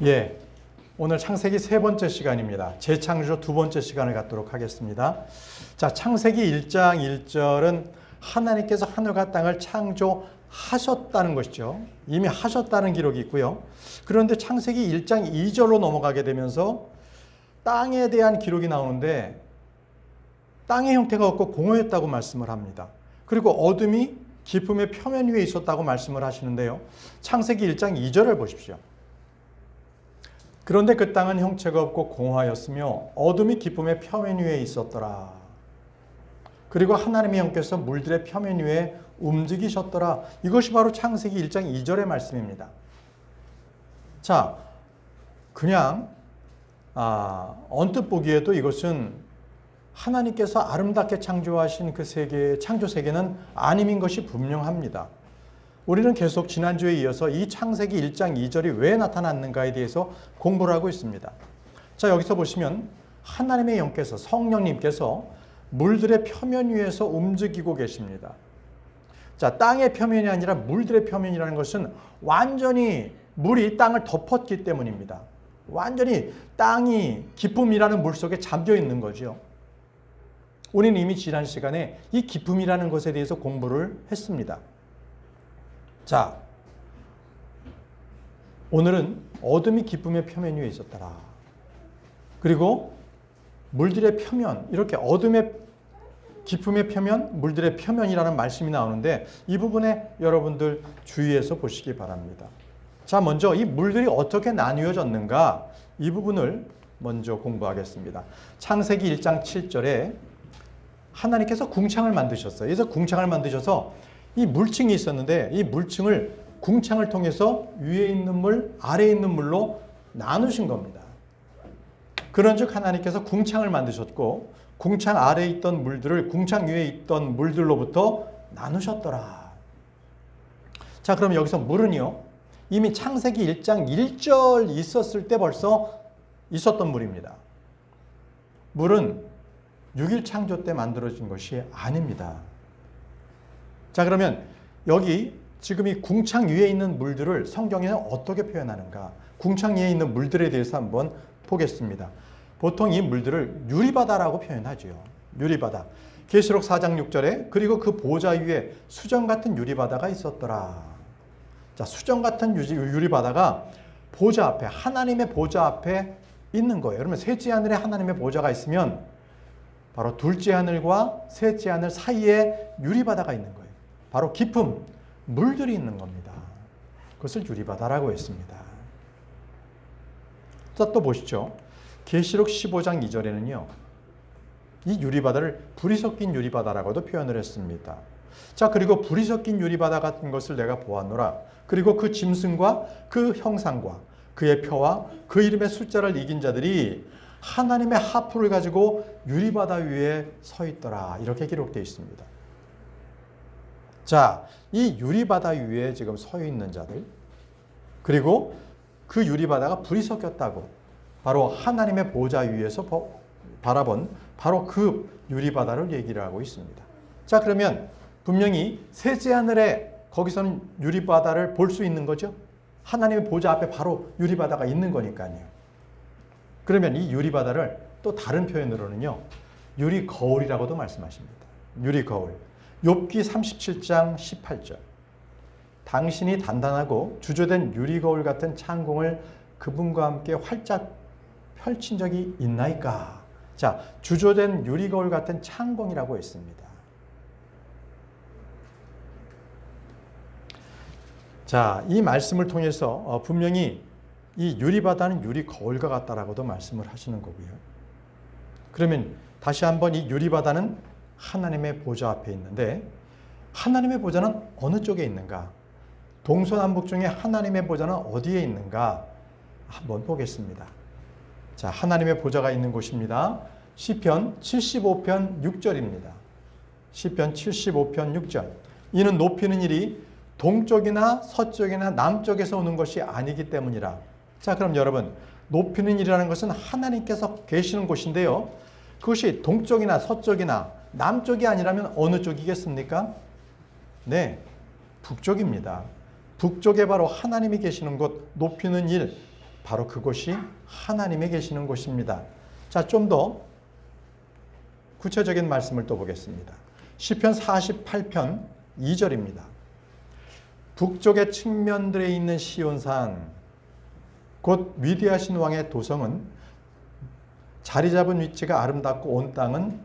예, 오늘 창세기 세 번째 시간입니다. 재창조 두 번째 시간을 갖도록 하겠습니다. 자, 창세기 1장 1절은 하나님께서 하늘과 땅을 창조하셨다는 것이죠. 이미 하셨다는 기록이 있고요. 그런데 창세기 1장 2절로 넘어가게 되면서 땅에 대한 기록이 나오는데 땅의 형태가 없고 공허했다고 말씀을 합니다. 그리고 어둠이 깊음의 표면 위에 있었다고 말씀을 하시는데요. 창세기 1장 2절을 보십시오. 그런데 그 땅은 형체가 없고 공허하였으며 어둠이 깊음의 표면 위에 있었더라. 그리고 하나님의 영께서 물들의 표면 위에 움직이셨더라. 이것이 바로 창세기 1장 2절의 말씀입니다. 자, 그냥 언뜻 보기에도 이것은 하나님께서 아름답게 창조하신 그 세계, 창조 세계는 아님인 것이 분명합니다. 우리는 계속 지난주에 이어서 이 창세기 1장 2절이 왜 나타났는가에 대해서 공부를 하고 있습니다. 자, 여기서 보시면 하나님의 영께서, 성령님께서 물들의 표면 위에서 움직이고 계십니다. 자, 땅의 표면이 아니라 물들의 표면이라는 것은 완전히 물이 땅을 덮었기 때문입니다. 완전히 땅이 깊음이라는 물 속에 잠겨 있는 거죠. 우리는 이미 지난 시간에 이 깊음이라는 것에 대해서 공부를 했습니다. 자, 오늘은 어둠이 깊음의 표면 위에 있었더라. 그리고 물들의 표면, 이렇게 어둠의 깊음의 표면, 물들의 표면이라는 말씀이 나오는데 이 부분에 여러분들 주의해서 보시기 바랍니다. 자, 먼저 이 물들이 어떻게 나뉘어졌는가, 이 부분을 먼저 공부하겠습니다. 창세기 1장 7절에 하나님께서 궁창을 만드셨어요. 그래서 궁창을 만드셔서 이 물층이 있었는데 이 물층을 궁창을 통해서 위에 있는 물, 아래에 있는 물로 나누신 겁니다. 그런즉 하나님께서 궁창을 만드셨고 궁창 아래에 있던 물들을 궁창 위에 있던 물들로부터 나누셨더라. 자, 그럼 여기서 물은요, 이미 창세기 1장 1절 있었을 때 벌써 있었던 물입니다. 물은 6일 창조 때 만들어진 것이 아닙니다. 자, 그러면 여기 지금 이 궁창 위에 있는 물들을 성경에는 어떻게 표현하는가? 궁창 위에 있는 물들에 대해서 한번 보겠습니다. 보통 이 물들을 유리바다라고 표현하죠. 유리바다. 계시록 4장 6절에 그리고 그 보좌 위에 수정 같은 유리바다가 있었더라. 자, 수정 같은 유리바다가 보좌 앞에, 하나님의 보좌 앞에 있는 거예요. 그러면 셋째 하늘에 하나님의 보좌가 있으면 바로 둘째 하늘과 셋째 하늘 사이에 유리바다가 있는 거예요. 바로 깊음, 물들이 있는 겁니다. 그것을 유리바다라고 했습니다. 자, 또 보시죠. 계시록 15장 2절에는요. 이 유리바다를 불이 섞인 유리바다라고도 표현을 했습니다. 자, 그리고 불이 섞인 유리바다 같은 것을 내가 보았노라. 그리고 그 짐승과 그 형상과 그의 표와 그 이름의 숫자를 이긴 자들이 하나님의 하프를 가지고 유리바다 위에 서 있더라. 이렇게 기록되어 있습니다. 자, 이 유리바다 위에 지금 서 있는 자들, 그리고 그 유리바다가 불이 섞였다고 바로 하나님의 보좌 위에서 바라본 바로 그 유리바다를 얘기를 하고 있습니다. 자, 그러면 분명히 셋째 하늘에 거기서는 유리바다를 볼 수 있는 거죠. 하나님의 보좌 앞에 바로 유리바다가 있는 거니까요. 그러면 이 유리바다를 또 다른 표현으로는요, 유리거울이라고도 말씀하십니다. 유리거울. 욥기 37장 18절. 당신이 단단하고 주조된 유리거울 같은 창공을 그분과 함께 활짝 펼친 적이 있나이까? 자, 주조된 유리거울 같은 창공이라고 했습니다. 자, 이 말씀을 통해서 분명히 이 유리바다는 유리거울과 같다라고도 말씀을 하시는 거고요. 그러면 다시 한번 이 유리바다는 하나님의 보좌 앞에 있는데 하나님의 보좌는 어느 쪽에 있는가? 동서남북 중에 하나님의 보좌는 어디에 있는가? 한번 보겠습니다. 자, 하나님의 보좌가 있는 곳입니다. 시편 75편 6절입니다. 시편 75편 6절. 이는 높이는 일이 동쪽이나 서쪽이나 남쪽에서 오는 것이 아니기 때문이라. 자, 그럼 여러분, 높이는 일이라는 것은 하나님께서 계시는 곳인데요. 그것이 동쪽이나 서쪽이나 남쪽이 아니라면 어느 쪽이겠습니까? 네, 북쪽입니다. 북쪽에 바로 하나님이 계시는 곳, 높이는 일, 바로 그곳이 하나님이 계시는 곳입니다. 자, 좀 더 구체적인 말씀을 또 보겠습니다. 시편 48편 2절입니다. 북쪽의 측면들에 있는 시온산 곧 위대하신 왕의 도성은 자리 잡은 위치가 아름답고 온 땅은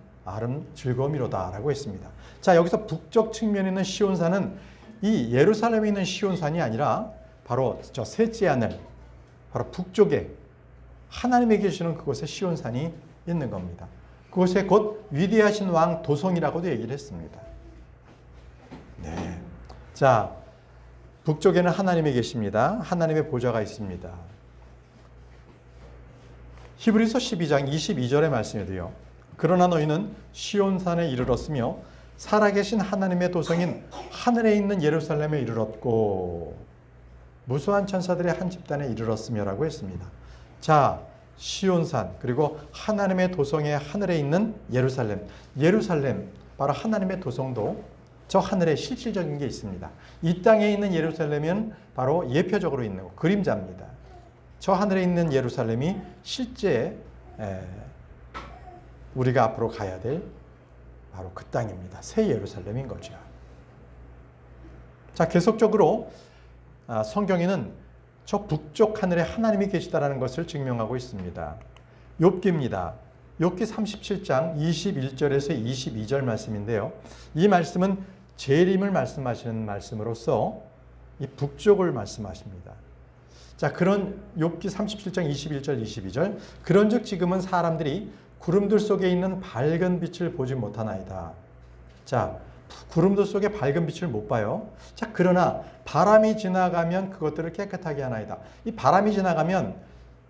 즐거움이로다 라고 했습니다. 자, 여기서 북쪽 측면에 있는 시온산은 이 예루살렘에 있는 시온산이 아니라 바로 저 셋째 하늘, 바로 북쪽에 하나님이 계시는 그곳에 시온산이 있는 겁니다. 그곳에 곧 위대하신 왕 도성이라고도 얘기를 했습니다. 네. 자, 북쪽에는 하나님이 계십니다. 하나님의 보좌가 있습니다. 히브리서 12장 22절의 말씀에도요. 그러나 너희는 시온산에 이르렀으며 살아계신 하나님의 도성인 하늘에 있는 예루살렘에 이르렀고 무수한 천사들의 한 집단에 이르렀으며라고 했습니다. 자, 시온산 그리고 하나님의 도성의 하늘에 있는 예루살렘. 예루살렘 바로 하나님의 도성도 저 하늘에 실질적인 게 있습니다. 이 땅에 있는 예루살렘은 바로 예표적으로 있는 거, 그림자입니다. 저 하늘에 있는 예루살렘이 실제 우리가 앞으로 가야 될 바로 그 땅입니다. 새 예루살렘인 거죠. 자, 계속적으로 성경에는 저 북쪽 하늘에 하나님이 계시다라는 것을 증명하고 있습니다. 욥기입니다. 욥기 37장 21절에서 22절 말씀인데요. 이 말씀은 재림을 말씀하시는 말씀으로서 이 북쪽을 말씀하십니다. 자, 그런 욥기 37장 21절 22절 그런즉 지금은 사람들이 구름들 속에 있는 밝은 빛을 보지 못하나이다. 자, 구름들 속에 밝은 빛을 못 봐요. 자, 그러나 바람이 지나가면 그것들을 깨끗하게 하나이다. 이 바람이 지나가면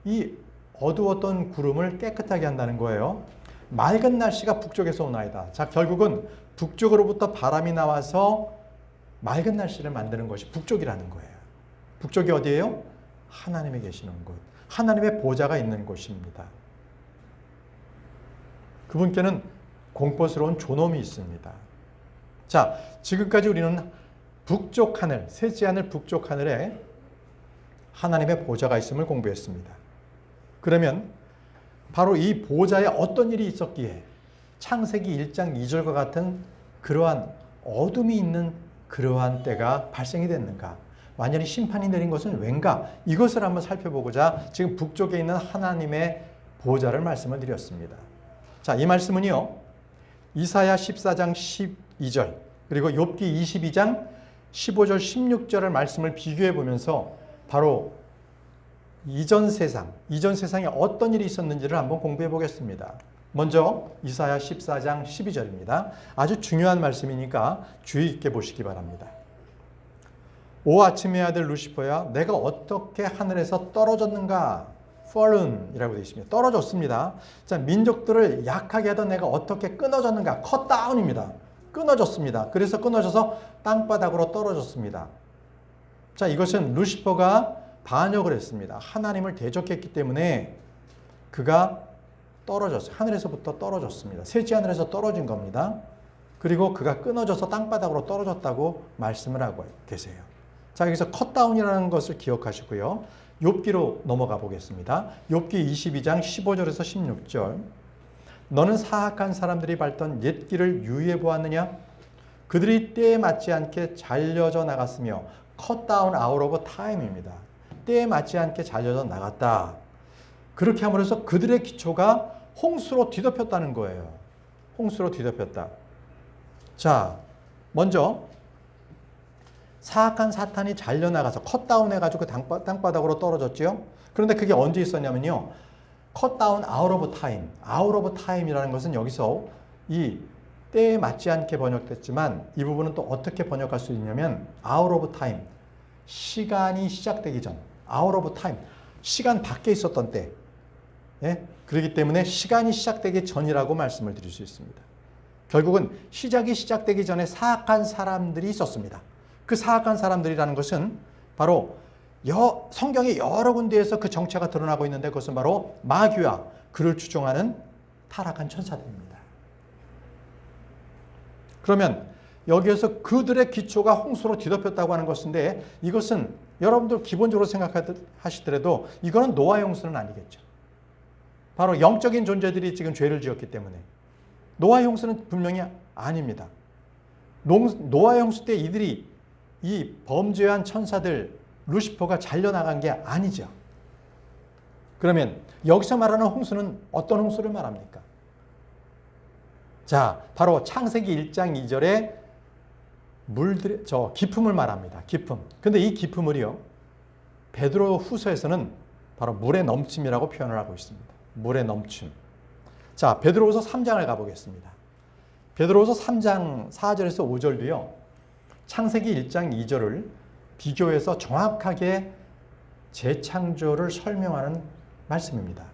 이 어두웠던 구름을 깨끗하게 한다는 거예요. 맑은 날씨가 북쪽에서 오나이다. 자, 결국은 북쪽으로부터 바람이 나와서 맑은 날씨를 만드는 것이 북쪽이라는 거예요. 북쪽이 어디예요? 하나님이 계시는 곳. 하나님의 보좌가 있는 곳입니다. 그분께는 공포스러운 존엄이 있습니다. 자, 지금까지 우리는 북쪽 하늘, 셋째 하늘 북쪽 하늘에 하나님의 보좌가 있음을 공부했습니다. 그러면 바로 이 보좌에 어떤 일이 있었기에 창세기 1장 2절과 같은 그러한 어둠이 있는 그러한 때가 발생이 됐는가? 완전히 심판이 내린 것은 왠가? 이것을 한번 살펴보고자 지금 북쪽에 있는 하나님의 보좌를 말씀을 드렸습니다. 자, 이 말씀은요. 이사야 14장 12절 그리고 욥기 22장 15절 16절의 말씀을 비교해 보면서 바로 이전 세상에 어떤 일이 있었는지를 한번 공부해 보겠습니다. 먼저 이사야 14장 12절입니다. 아주 중요한 말씀이니까 주의 있게 보시기 바랍니다. 오 아침의 아들 루시퍼야 내가 어떻게 하늘에서 떨어졌는가? fallen이라고 되어 있습니다. 떨어졌습니다. 자, 민족들을 약하게 하던 내가 어떻게 끊어졌는가? cut down입니다. 끊어졌습니다. 그래서 끊어져서 땅바닥으로 떨어졌습니다. 자, 이것은 루시퍼가 반역을 했습니다. 하나님을 대적했기 때문에 그가 떨어졌어요. 하늘에서부터 떨어졌습니다. 셋째 하늘에서 떨어진 겁니다. 그리고 그가 끊어져서 땅바닥으로 떨어졌다고 말씀을 하고 계세요. 자, 여기서 컷다운이라는 것을 기억하시고요. 욥기로 넘어가 보겠습니다. 욥기 22장 15절에서 16절. 너는 사악한 사람들이 밟던 옛 길을 유의해 보았느냐? 그들이 때에 맞지 않게 잘려져 나갔으며 cut down out of time입니다. 때에 맞지 않게 잘려져 나갔다. 그렇게 함으로써 그들의 기초가 홍수로 뒤덮였다는 거예요. 홍수로 뒤덮였다. 자, 먼저 사악한 사탄이 잘려나가서 컷다운 해가지고 땅바닥으로 떨어졌죠. 그런데 그게 언제 있었냐면요. 컷다운 out of time. out of time이라는 것은 여기서 이 때에 맞지 않게 번역됐지만 이 부분은 또 어떻게 번역할 수 있냐면 out of time. 시간이 시작되기 전. out of time. 시간 밖에 있었던 때. 예? 그렇기 때문에 시간이 시작되기 전이라고 말씀을 드릴 수 있습니다. 결국은 시작이 시작되기 전에 사악한 사람들이 있었습니다. 그 사악한 사람들이라는 것은 바로 성경의 여러 군데에서 그 정체가 드러나고 있는데 그것은 바로 마귀와 그를 추종하는 타락한 천사들입니다. 그러면 여기에서 그들의 기초가 홍수로 뒤덮였다고 하는 것인데 이것은 여러분들 기본적으로 생각하시더라도 이거는 노아 홍수는 아니겠죠. 바로 영적인 존재들이 지금 죄를 지었기 때문에 노아 홍수는 분명히 아닙니다. 노아 홍수 때 이들이 이 범죄한 천사들 루시퍼가 잘려나간 게 아니죠. 그러면 여기서 말하는 홍수는 어떤 홍수를 말합니까? 자, 바로 창세기 1장 2절에 물들의 기품을 말합니다. 기품. 근데 이 기품을요, 베드로 후서에서는 바로 물의 넘침이라고 표현을 하고 있습니다. 물의 넘침. 자, 베드로후서 3장을 가보겠습니다. 베드로후서 3장 4절에서 5절도요. 창세기 1장 2절을 비교해서 정확하게 재창조를 설명하는 말씀입니다.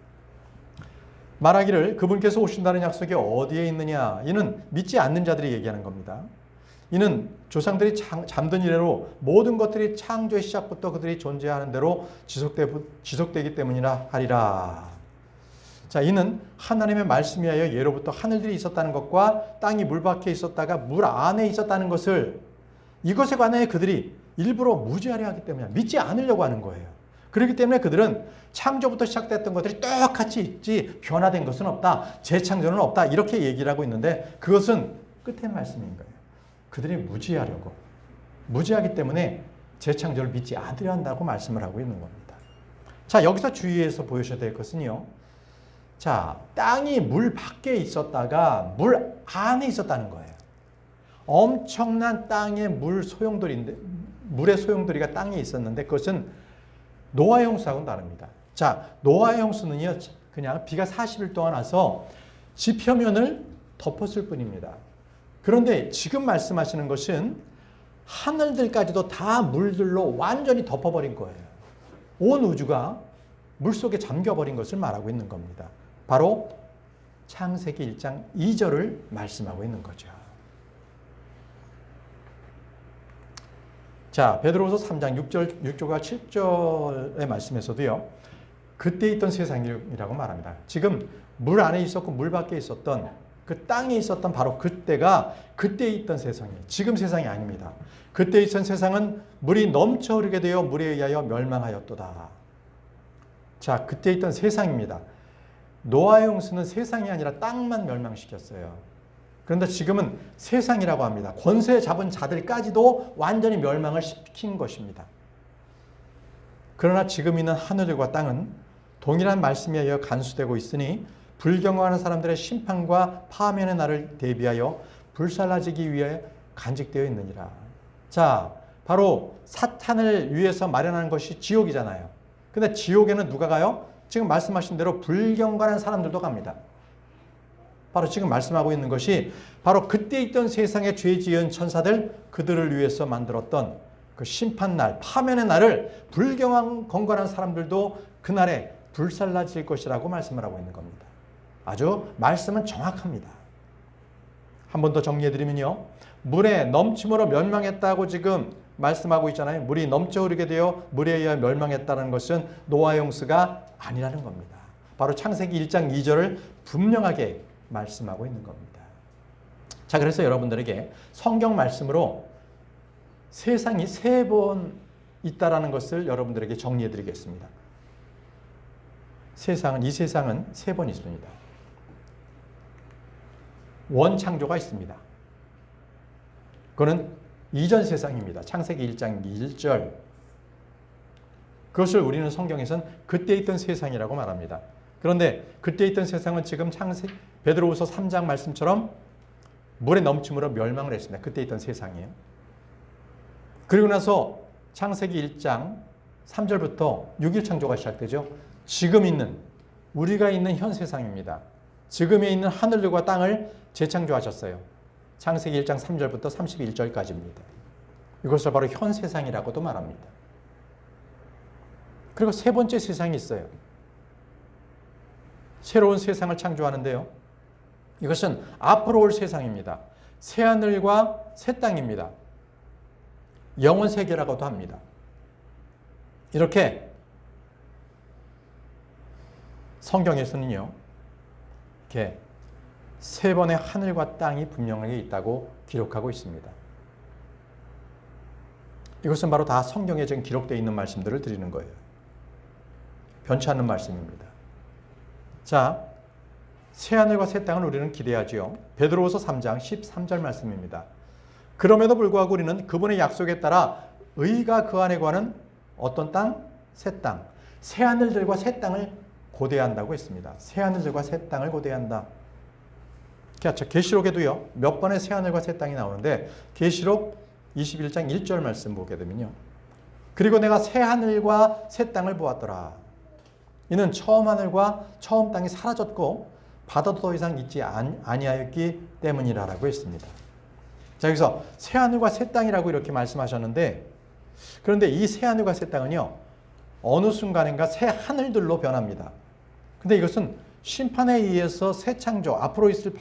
말하기를 그분께서 오신다는 약속이 어디에 있느냐? 이는 믿지 않는 자들이 얘기하는 겁니다. 이는 조상들이 잠든 이래로 모든 것들이 창조의 시작부터 그들이 존재하는 대로 지속되기 때문이라 하리라. 자, 이는 하나님의 말씀에 하여 예로부터 하늘들이 있었다는 것과 땅이 물 밖에 있었다가 물 안에 있었다는 것을 이것에 관하여 그들이 일부러 무지하려 하기 때문에 믿지 않으려고 하는 거예요. 그렇기 때문에 그들은 창조부터 시작됐던 것들이 똑같이 있지 변화된 것은 없다. 재창조는 없다. 이렇게 얘기를 하고 있는데 그것은 끝의 말씀인 거예요. 그들이 무지하기 때문에 재창조를 믿지 않으려 한다고 말씀을 하고 있는 겁니다. 자, 여기서 주의해서 보셔야 될 것은요. 자, 땅이 물 밖에 있었다가 물 안에 있었다는 거예요. 엄청난 땅의 물의 소용돌이가 땅에 있었는데 그것은 노아의 홍수하고는 다릅니다. 자, 노아의 홍수는요, 그냥 비가 40일 동안 와서 지표면을 덮었을 뿐입니다. 그런데 지금 말씀하시는 것은 하늘들까지도 다 물들로 완전히 덮어버린 거예요. 온 우주가 물속에 잠겨버린 것을 말하고 있는 겁니다. 바로 창세기 1장 2절을 말씀하고 있는 거죠. 자, 베드로후서 3장 6절과 7절의 말씀에서도요. 그때 있던 세상이라고 말합니다. 지금 물 안에 있었고 물 밖에 있었던 그 땅에 있었던 바로 그때가 그때 있던 세상이에요. 지금 세상이 아닙니다. 그때 있던 세상은 물이 넘쳐 흐르게 되어 물에 의하여 멸망하였도다. 자, 그때 있던 세상입니다. 노아의 홍수는 세상이 아니라 땅만 멸망시켰어요. 그런데 지금은 세상이라고 합니다. 권세 잡은 자들까지도 완전히 멸망을 시킨 것입니다. 그러나 지금 있는 하늘과 땅은 동일한 말씀에 의해 간수되고 있으니 불경거하는 사람들의 심판과 파멸의 날을 대비하여 불살라지기 위해 간직되어 있느니라. 자, 바로 사탄을 위해서 마련한 것이 지옥이잖아요. 근데 지옥에는 누가 가요? 지금 말씀하신 대로 불경건한 사람들도 갑니다. 바로 지금 말씀하고 있는 것이 바로 그때 있던 세상에 죄 지은 천사들, 그들을 위해서 만들었던 그 심판날, 파면의 날을 불경건한 사람들도 그날에 불살라질 것이라고 말씀을 하고 있는 겁니다. 아주 말씀은 정확합니다. 한 번 더 정리해드리면요. 물에 넘침으로 멸망했다고 지금 말씀하고 있잖아요. 물이 넘쳐 흐르게 되어 물에 의해 멸망했다는 것은 노아의 홍수가 아니라는 겁니다. 바로 창세기 1장 2절을 분명하게 말씀하고 있는 겁니다. 자, 그래서 여러분들에게 성경 말씀으로 세상이 3번 있다라는 것을 여러분들에게 정리해 드리겠습니다. 이 세상은 3번 있습니다. 원창조가 있습니다. 그거는 이전 세상입니다. 창세기 1장 1절. 그것을 우리는 성경에서는 그때 있던 세상이라고 말합니다. 그런데 그때 있던 세상은 지금 베드로후서 3장 말씀처럼 물에 넘침으로 멸망을 했습니다. 그때 있던 세상이에요. 그리고 나서 창세기 1장 3절부터 6일 창조가 시작되죠. 지금 있는 우리가 있는 현 세상입니다. 지금에 있는 하늘들과 땅을 재창조하셨어요. 창세기 1장 3절부터 31절까지입니다. 이것을 바로 현 세상이라고도 말합니다. 그리고 3번째 세상이 있어요. 새로운 세상을 창조하는데요. 이것은 앞으로 올 세상입니다. 새 하늘과 새 땅입니다. 영원 세계라고도 합니다. 이렇게 성경에서는요. 이렇게 3번의 하늘과 땅이 분명하게 있다고 기록하고 있습니다. 이것은 바로 다 성경에 지금 기록되어 있는 말씀들을 드리는 거예요. 변치 않는 말씀입니다. 자, 새하늘과 새 땅을 우리는 기대하지요. 베드로후서 3장 13절 말씀입니다. 그럼에도 불구하고 우리는 그분의 약속에 따라 의가 그 안에 거하는 어떤 땅? 새 땅. 새하늘들과 새 땅을 고대한다고 했습니다. 새하늘들과 새 땅을 고대한다. 계시록에도요, 몇 번의 새하늘과 새 땅이 나오는데 계시록 21장 1절 말씀 보게 되면요. 그리고 내가 새하늘과 새 땅을 보았더라. 이는 처음 하늘과 처음 땅이 사라졌고 바다도 더 이상 있지 아니하였기 때문이라고 했습니다. 자, 여기서 새하늘과 새 땅이라고 이렇게 말씀하셨는데, 그런데 이 새하늘과 새 땅은요, 어느 순간인가 새 하늘들로 변합니다. 근데 이것은 심판에 의해서 새 창조, 앞으로 있을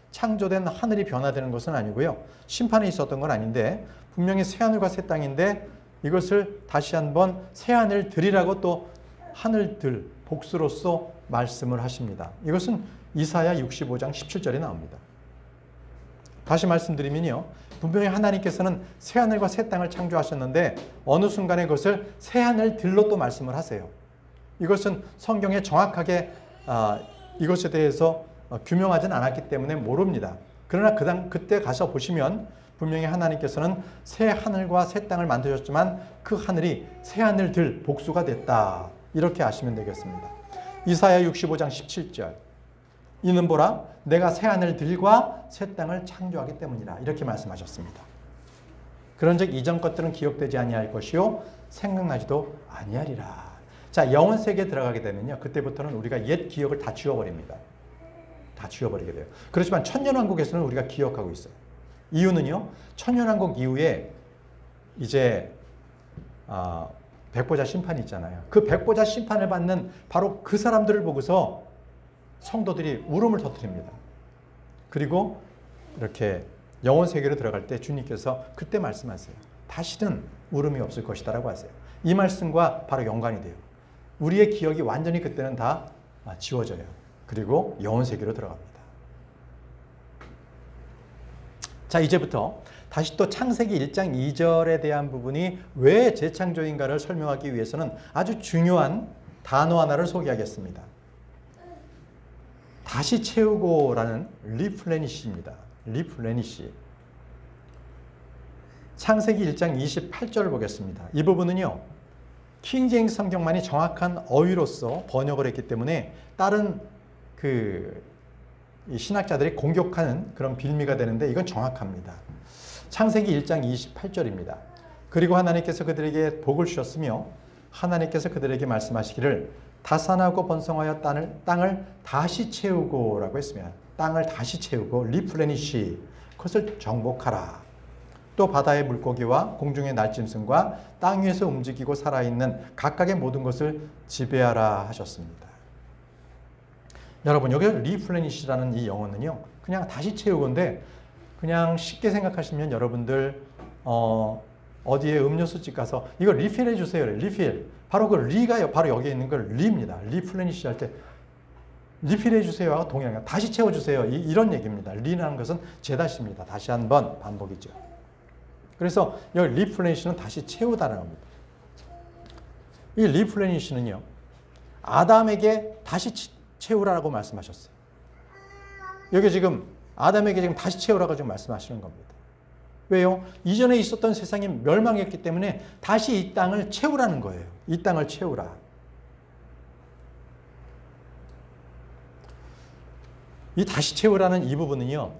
창조된 하늘이 변화되는 것은 아니고요. 심판에 있었던 건 아닌데 분명히 새하늘과 새 땅인데 이것을 다시 한번 새하늘들이라고 또 하늘들, 복수로서 말씀을 하십니다. 이것은 이사야 65장 17절에 나옵니다. 다시 말씀드리면요. 분명히 하나님께서는 새하늘과 새 땅을 창조하셨는데 어느 순간에 그것을 새하늘들로 또 말씀을 하세요. 이것은 성경에 정확하게 이것에 대해서 규명하진 않았기 때문에 모릅니다. 그러나 그때 가서 보시면 분명히 하나님께서는 새 하늘과 새 땅을 만드셨지만 그 하늘이 새 하늘들 복수가 됐다. 이렇게 아시면 되겠습니다. 이사야 65장 17절. 이는 보라 내가 새 하늘들과 새 땅을 창조하기 때문이라. 이렇게 말씀하셨습니다. 그런즉 이전 것들은 기억되지 아니할 것이요 생각나지도 아니하리라. 자, 영혼 세계에 들어가게 되면요. 그때부터는 우리가 옛 기억을 다 지워버립니다. 다 지워버리게 돼요. 그렇지만 천년왕국에서는 우리가 기억하고 있어요. 이유는요. 천년왕국 이후에 이제 백보자 심판이 있잖아요. 그 백보자 심판을 받는 바로 그 사람들을 보고서 성도들이 울음을 터뜨립니다. 그리고 이렇게 영혼 세계로 들어갈 때 주님께서 그때 말씀하세요. 다시는 울음이 없을 것이다 라고 하세요. 이 말씀과 바로 연관이 돼요. 우리의 기억이 완전히 그때는 다 지워져요. 그리고 영혼 세계로 들어갑니다. 자, 이제부터 다시 또 창세기 1장 2절에 대한 부분이 왜 재창조인가를 설명하기 위해서는 아주 중요한 단어 하나를 소개하겠습니다. 다시 채우고라는 리플레니시입니다. 리플레니시. 창세기 1장 28절을 보겠습니다. 이 부분은요. 킹제임스 성경만이 정확한 어휘로서 번역을 했기 때문에 다른 이 신학자들이 공격하는 그런 빌미가 되는데 이건 정확합니다. 창세기 1장 28절입니다. 그리고 하나님께서 그들에게 복을 주셨으며 하나님께서 그들에게 말씀하시기를 다산하고 번성하여 땅을 다시 채우고 라고 했습니다. 땅을 다시 채우고 리플레니시 그것을 정복하라. 또 바다의 물고기와 공중의 날짐승과 땅 위에서 움직이고 살아있는 각각의 모든 것을 지배하라 하셨습니다. 여러분 여기 리플레니시라는 이 영어는요. 그냥 다시 채우고인데 그냥 쉽게 생각하시면 여러분들 어디에 음료수집 가서 이거 리필해 주세요. 리필. 바로 그 리가요. 바로 여기에 있는 걸 리입니다. 리플레니시 할 때 리필해 주세요와 동일한 다시 채워 주세요. 이런 얘기입니다. 리라는 것은 재다시입니다. 다시 한번 반복이죠. 그래서 여기 리플레니시는 다시 채우다라는 겁니다. 이 리플레니시는요. 아담에게 다시 채우라고 말씀하셨어요. 여기 지금 아담에게 지금 다시 채우라고 지금 말씀하시는 겁니다. 왜요? 이전에 있었던 세상이 멸망했기 때문에 다시 이 땅을 채우라는 거예요. 이 땅을 채우라. 이 다시 채우라는 이 부분은요.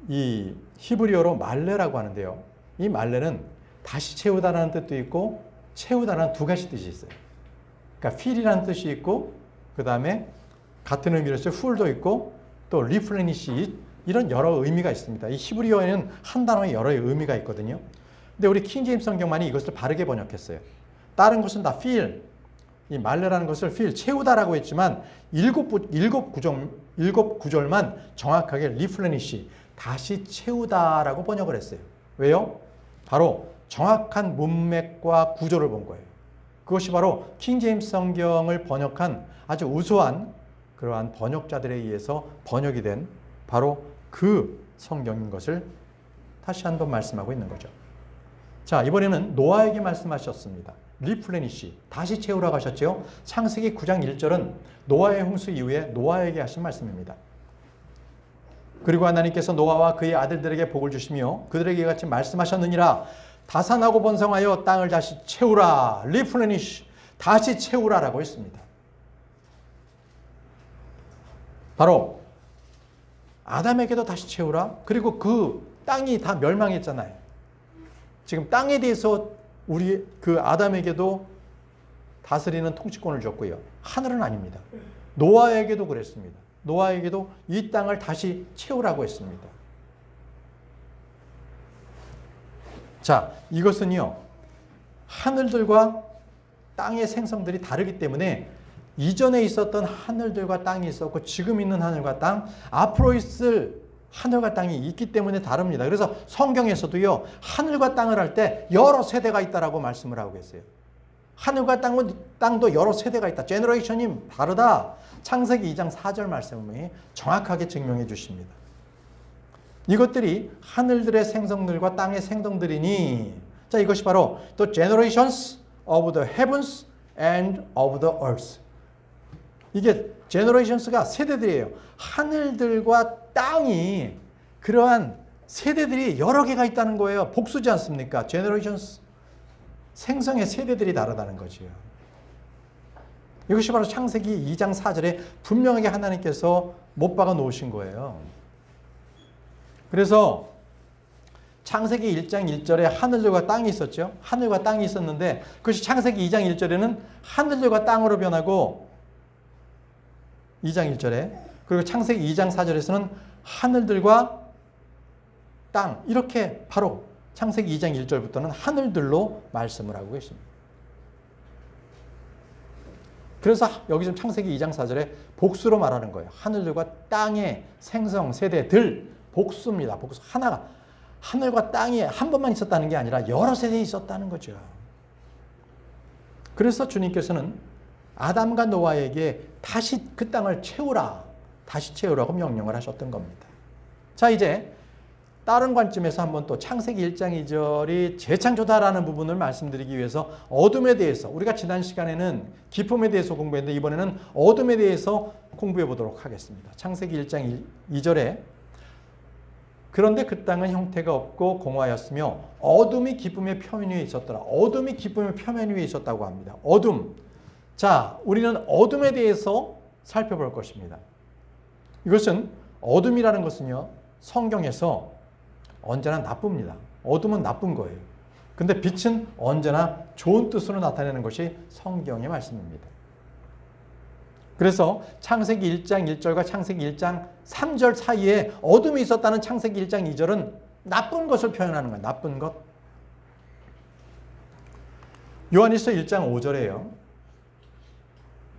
이 히브리어로 말레라고 하는데요. 이 말레는 다시 채우다라는 뜻도 있고 채우다라는 두 가지 뜻이 있어요. 그러니까 필이라는 뜻이 있고 그 다음에 같은 의미로서 풀도 있고 또 리플레니시 이런 여러 의미가 있습니다. 이 히브리어에는 한 단어에 여러 의미가 있거든요. 근데 우리 킹제임스 성경만이 이것을 바르게 번역했어요. 다른 것은 다 feel, 이 말레라는 것을 feel, 채우다라고 했지만 일곱 구절만 정확하게 리플레니시, 다시 채우다라고 번역을 했어요. 왜요? 바로 정확한 문맥과 구조를 본 거예요. 그것이 바로 킹제임스 성경을 번역한 아주 우수한 그러한 번역자들에 의해서 번역이 된 바로 그 성경인 것을 다시 한번 말씀하고 있는 거죠. 자, 이번에는 노아에게 말씀하셨습니다. 리플레니시, 다시 채우라고 하셨죠. 창세기 9장 1절은 노아의 홍수 이후에 노아에게 하신 말씀입니다. 그리고 하나님께서 노아와 그의 아들들에게 복을 주시며 그들에게 같이 말씀하셨느니라. 다산하고 번성하여 땅을 다시 채우라. 리플레니시, 다시 채우라라고 했습니다. 바로 아담에게도 다시 채우라. 그리고 그 땅이 다 멸망했잖아요. 지금 땅에 대해서 우리 그 아담에게도 다스리는 통치권을 줬고요. 하늘은 아닙니다. 노아에게도 그랬습니다. 노아에게도 이 땅을 다시 채우라고 했습니다. 자, 이것은요, 하늘들과 땅의 생성들이 다르기 때문에 이전에 있었던 하늘들과 땅이 있었고 지금 있는 하늘과 땅, 앞으로 있을 하늘과 땅이 있기 때문에 다릅니다. 그래서 성경에서도요, 하늘과 땅을 할 때 여러 세대가 있다라고 말씀을 하고 계세요. 하늘과 땅도 여러 세대가 있다. 제너레이션이 다르다. 창세기 2장 4절 말씀이 정확하게 증명해 주십니다. 이것들이 하늘들의 생성들과 땅의 생성들이니, 자, 이것이 바로 the generations of the heavens and of the earth. 이게 generations가 세대들이에요. 하늘들과 땅이 그러한 세대들이 여러 개가 있다는 거예요. 복수지 않습니까? generations. 생성의 세대들이 다르다는 거죠. 이것이 바로 창세기 2장 4절에 분명하게 하나님께서 못 박아 놓으신 거예요. 그래서 창세기 1장 1절에 하늘들과 땅이 있었죠. 하늘과 땅이 있었는데 그것이 창세기 2장 1절에는 하늘들과 땅으로 변하고 2장 1절에, 그리고 창세기 2장 4절에서는 하늘들과 땅, 이렇게 바로 창세기 2장 1절부터는 하늘들로 말씀을 하고 계십니다. 그래서 여기 지금 창세기 2장 4절에 복수로 말하는 거예요. 하늘들과 땅의 생성 세대들, 복수입니다. 복수. 하나가, 하늘과 땅이 한 번만 있었다는 게 아니라 여러 세대에 있었다는 거죠. 그래서 주님께서는 아담과 노아에게 다시 그 땅을 채우라, 다시 채우라고 명령을 하셨던 겁니다. 자, 이제 다른 관점에서 한번 또 창세기 1장 2절이 재창조다라는 부분을 말씀드리기 위해서 어둠에 대해서, 우리가 지난 시간에는 기쁨에 대해서 공부했는데 이번에는 어둠에 대해서 공부해 보도록 하겠습니다. 창세기 1장 2절에 그런데 그 땅은 형태가 없고 공허하였으며 어둠이 기쁨의 표면 위에 있었더라. 어둠이 기쁨의 표면 위에 있었다고 합니다. 어둠. 자, 우리는 어둠에 대해서 살펴볼 것입니다. 이것은, 어둠이라는 것은요, 성경에서 언제나 나쁩니다. 어둠은 나쁜 거예요. 근데 빛은 언제나 좋은 뜻으로 나타내는 것이 성경의 말씀입니다. 그래서 창세기 1장 1절과 창세기 1장 3절 사이에 어둠이 있었다는 창세기 1장 2절은 나쁜 것을 표현하는 거예요. 나쁜 것. 요한일서 1장 5절에요.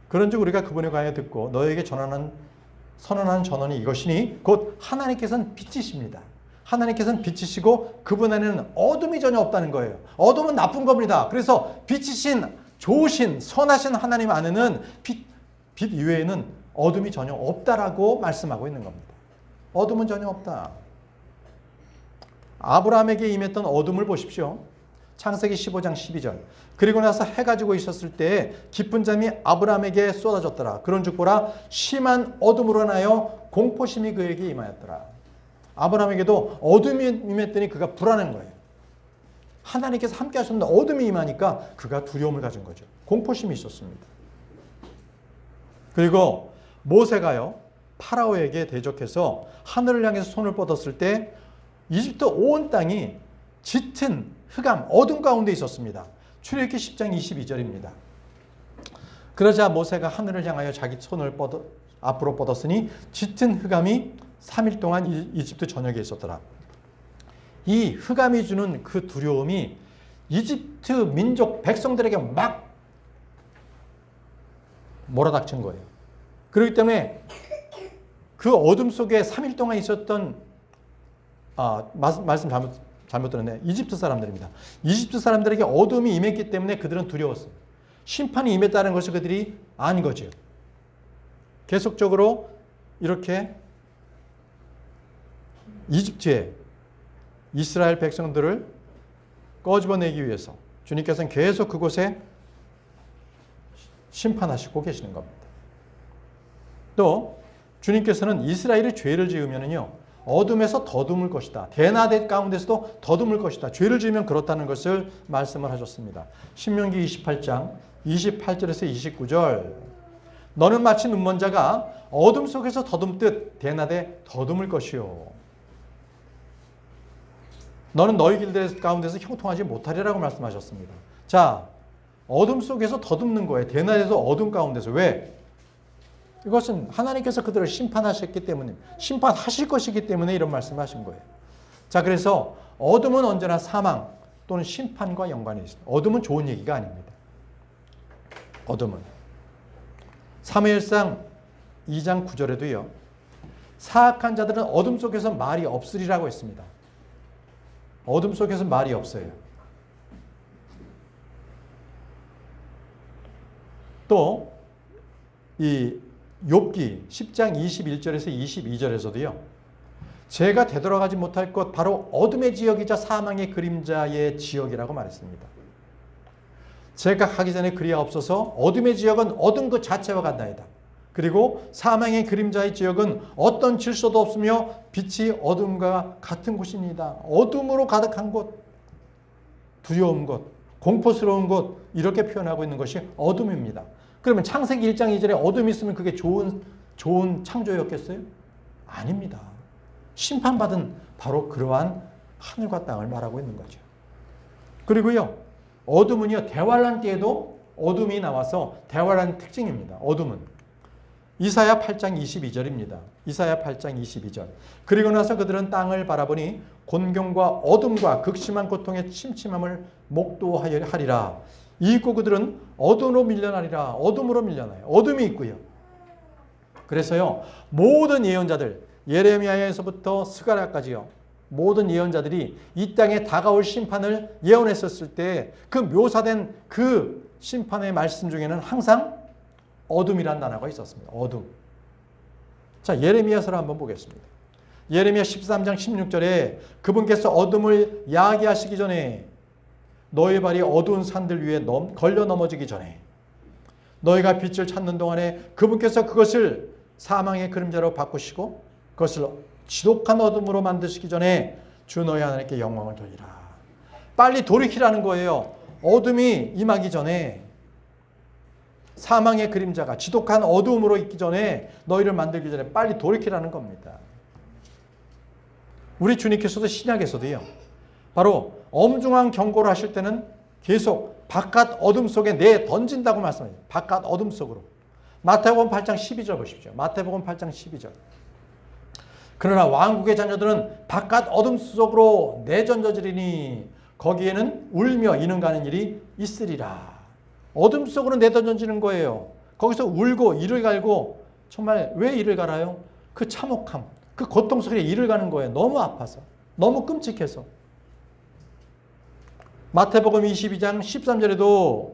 그런즉 우리가 그분의 관여 듣고 너에게 선언하는 전언이 이것이니 곧 하나님께서는 빛이십니다. 하나님께서는 빛이시고 그분 안에는 어둠이 전혀 없다는 거예요. 어둠은 나쁜 겁니다. 그래서 빛이신, 좋으신, 선하신 하나님 안에는 빛 이외에는 어둠이 전혀 없다라고 말씀하고 있는 겁니다. 어둠은 전혀 없다. 아브라함에게 임했던 어둠을 보십시오. 창세기 15장 12절. 그리고 나서 해가 지고 있었을 때에 깊은 잠이 아브라함에게 쏟아졌더라. 그런즉 보라, 심한 어둠으로 인하여 공포심이 그에게 임하였더라. 아브라함에게도 어둠이 임했더니 그가 불안한 거예요. 하나님께서 함께 하셨는데 어둠이 임하니까 그가 두려움을 가진 거죠. 공포심이 있었습니다. 그리고 모세가요, 파라오에게 대적해서 하늘을 향해서 손을 뻗었을 때 이집트 온 땅이 짙은 흑암, 어둠 가운데 있었습니다. 출애굽기 10장 22절입니다. 그러자 모세가 하늘을 향하여 자기 손을 앞으로 뻗었으니 짙은 흑암이 3일 동안 이집트 전역에 있었더라. 이 흑암이 주는 그 두려움이 이집트 민족 백성들에게 막 몰아닥친 거예요. 그렇기 때문에 그 어둠 속에 3일 동안 있었던, 말씀 잘못 들었네. 이집트 사람들입니다. 이집트 사람들에게 어둠이 임했기 때문에 그들은 두려웠어요. 심판이 임했다는 것을 그들이 안 거죠. 계속적으로 이렇게 이집트에 이스라엘 백성들을 꺼집어내기 위해서 주님께서는 계속 그곳에 심판하시고 계시는 겁니다. 또 주님께서는 이스라엘이 죄를 지으면은요, 어둠에서 더듬을 것이다. 대낮 가운데서도 더듬을 것이다. 죄를 지으면 그렇다는 것을 말씀을 하셨습니다. 신명기 28장 28절에서 29절. 너는 마치 눈먼 자가 어둠 속에서 더듬듯 대낮에 더듬을 것이요. 너는 너희 길들 가운데서 형통하지 못하리라고 말씀하셨습니다. 자, 어둠 속에서 더듬는 거예요. 대낮에도 어둠 가운데서. 왜? 이것은 하나님께서 그들을 심판하셨기 때문에, 심판하실 것이기 때문에 이런 말씀을 하신 거예요. 자, 그래서 어둠은 언제나 사망 또는 심판과 연관이 있습니다. 어둠은 좋은 얘기가 아닙니다. 어둠은. 사무엘상 2장 9절에도요. 사악한 자들은 어둠 속에서 말이 없으리라고 했습니다. 어둠 속에서 말이 없어요. 또 이 욥기 10장 21절에서 22절에서도요. 죄가 되돌아가지 못할 것 바로 어둠의 지역이자 사망의 그림자의 지역이라고 말했습니다. 죄가 가기 전에 그리하옵소서. 어둠의 지역은 어둠 그 자체와 같나이다. 그리고 사망의 그림자의 지역은 어떤 질서도 없으며 빛이 어둠과 같은 곳입니다. 어둠으로 가득한 곳, 두려운 곳, 공포스러운 곳, 이렇게 표현하고 있는 것이 어둠입니다. 그러면 창세기 1장 2절에 어둠이 있으면 그게 좋은 창조였겠어요? 아닙니다. 심판받은 바로 그러한 하늘과 땅을 말하고 있는 거죠. 그리고요, 어둠은요, 대환란 때에도 어둠이 나와서 대환란 특징입니다. 어둠은. 이사야 8장 22절입니다. 이사야 8장 22절. 그리고 나서 그들은 땅을 바라보니 곤경과 어둠과 극심한 고통의 침침함을 목도하리라. 이윽고 그들은 어둠으로 밀려나리라. 어둠으로 밀려나요. 어둠이 있고요. 그래서요, 모든 예언자들, 예레미야에서부터 스가랴까지요, 모든 예언자들이 이 땅에 다가올 심판을 예언했었을 때 그 묘사된 그 심판의 말씀 중에는 항상 어둠이란 단어가 있었습니다. 어둠. 자, 예레미야서를 한번 보겠습니다. 예레미야 13장 16절에 그분께서 어둠을 야기하시기 전에 너희 발이 어두운 산들 위에 걸려 넘어지기 전에 너희가 빛을 찾는 동안에 그분께서 그것을 사망의 그림자로 바꾸시고 그것을 지독한 어둠으로 만드시기 전에 주 너희 하나님께 영광을 돌리라. 빨리 돌이키라는 거예요. 어둠이 임하기 전에, 사망의 그림자가 지독한 어두움으로 있기 전에, 너희를 만들기 전에 빨리 돌이키라는 겁니다. 우리 주님께서도 신약에서도요, 바로 엄중한 경고를 하실 때는 계속 바깥 어둠 속에 내 던진다고 말씀해요. 바깥 어둠 속으로. 마태복음 8장 12절 보십시오. 마태복음 8장 12절. 그러나 왕국의 자녀들은 바깥 어둠 속으로 내던져지리니 거기에는 울며 이는 가는 일이 있으리라. 어둠 속으로 내던져지는 거예요. 거기서 울고 이를 갈고, 정말 왜 이를 갈아요? 그 참혹함, 그 고통 속에 이를 가는 거예요. 너무 아파서, 너무 끔찍해서. 마태복음 22장 13절에도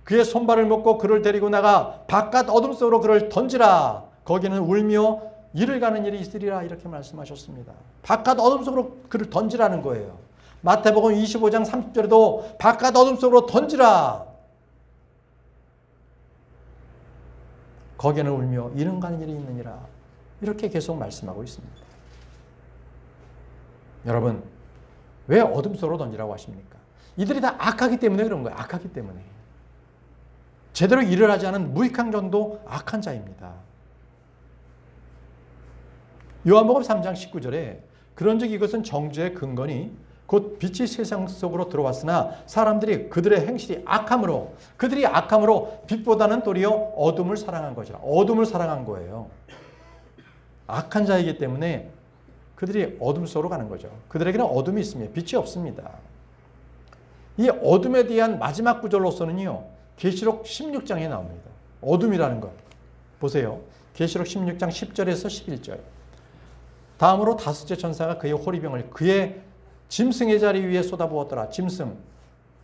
그의 손발을 묶고 그를 데리고 나가 바깥 어둠 속으로 그를 던지라. 거기는 울며 이를 가는 일이 있으리라. 이렇게 말씀하셨습니다. 바깥 어둠 속으로 그를 던지라는 거예요. 마태복음 25장 30절에도 바깥 어둠 속으로 던지라. 거기는 울며 이는 가는 일이 있느니라. 이렇게 계속 말씀하고 있습니다. 여러분, 왜 어둠 속으로 던지라고 하십니까? 이들이 다 악하기 때문에 그런 거예요. 악하기 때문에. 제대로 일을 하지 않은 무익한 정도 악한 자입니다. 요한복음 3장 19절에 그런즉 이것은 정죄의 근거니 곧 빛이 세상 속으로 들어왔으나 사람들이 그들의 행실이 악함으로, 그들이 악함으로 빛보다는 도리어 어둠을 사랑한 것이라. 어둠을 사랑한 거예요. 악한 자이기 때문에 그들이 어둠 속으로 가는 거죠. 그들에게는 어둠이 있습니다. 빛이 없습니다. 이 어둠에 대한 마지막 구절로서는요, 계시록 16장에 나옵니다. 어둠이라는 것. 보세요. 계시록 16장 10절에서 11절. 다음으로 다섯째 천사가 그의 호리병을 그의 짐승의 자리 위에 쏟아부었더라. 짐승,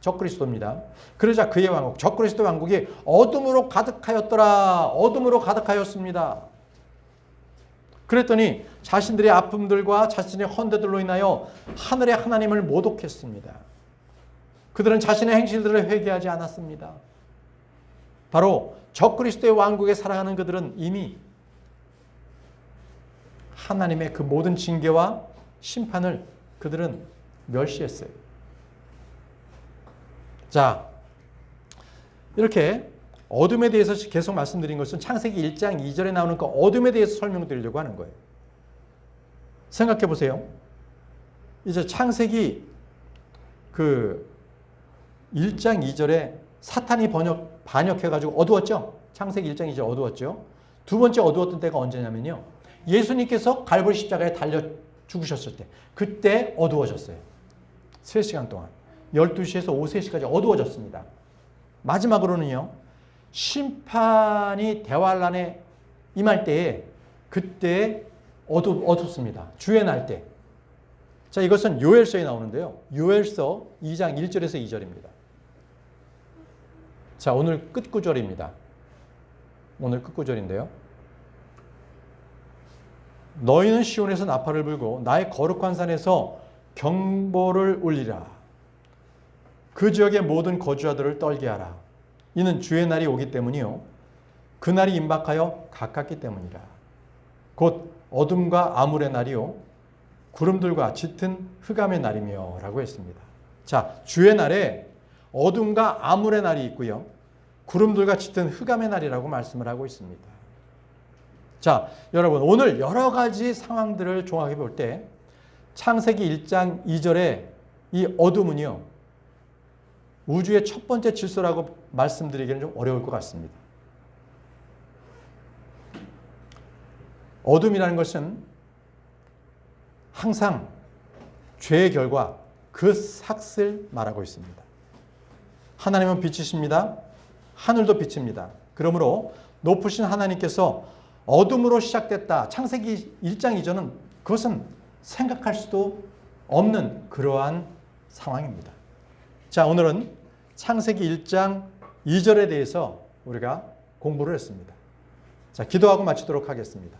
적그리스도입니다. 그러자 그의 왕국, 적그리스도 왕국이 어둠으로 가득하였더라. 어둠으로 가득하였습니다. 그랬더니 자신들의 아픔들과 자신의 헌대들로 인하여 하늘의 하나님을 모독했습니다. 그들은 자신의 행실들을 회개하지 않았습니다. 바로 적그리스도의 왕국에 살아가는 그들은 이미 하나님의 그 모든 징계와 심판을 그들은 멸시했어요. 자, 이렇게 어둠에 대해서 계속 말씀드린 것은 창세기 1장 2절에 나오는 그 어둠에 대해서 설명드리려고 하는 거예요. 생각해 보세요. 이제 창세기 그 1장 2절에 사탄이 반역해가지고 어두웠죠? 창세기 1장 2절 어두웠죠? 두 번째 어두웠던 때가 언제냐면요. 예수님께서 갈보리 십자가에 달려 죽으셨을 때, 그때 어두워졌어요. 3시간 동안. 12시에서 오후 3시까지 어두워졌습니다. 마지막으로는요, 심판이 대환란에 임할 때에 그때 어둡습니다. 주의 날 때. 자, 이것은 요엘서에 나오는데요. 요엘서 2장 1절에서 2절입니다. 자, 오늘 끝구절입니다. 오늘 끝구절인데요. 너희는 시온에서 나팔을 불고 나의 거룩한 산에서 경보를 울리라. 그 지역의 모든 거주자들을 떨게 하라. 이는 주의 날이 오기 때문이요. 그 날이 임박하여 가깝기 때문이라. 곧 어둠과 암울의 날이요. 구름들과 짙은 흑암의 날이며 라고 했습니다. 자, 주의 날에 어둠과 암울의 날이 있고요. 구름들과 짙은 흑암의 날이라고 말씀을 하고 있습니다. 자, 여러분, 오늘 여러 가지 상황들을 종합해 볼 때 창세기 1장 2절의 이 어둠은요, 우주의 첫 번째 질서라고 말씀드리기는 좀 어려울 것 같습니다. 어둠이라는 것은 항상 죄의 결과, 그 삭을 말하고 있습니다. 하나님은 빛이십니다. 하늘도 빛입니다. 그러므로 높으신 하나님께서 어둠으로 시작됐다. 창세기 1장 2절은 그것은 생각할 수도 없는 그러한 상황입니다. 자, 오늘은 창세기 1장 2절에 대해서 우리가 공부를 했습니다. 자, 기도하고 마치도록 하겠습니다.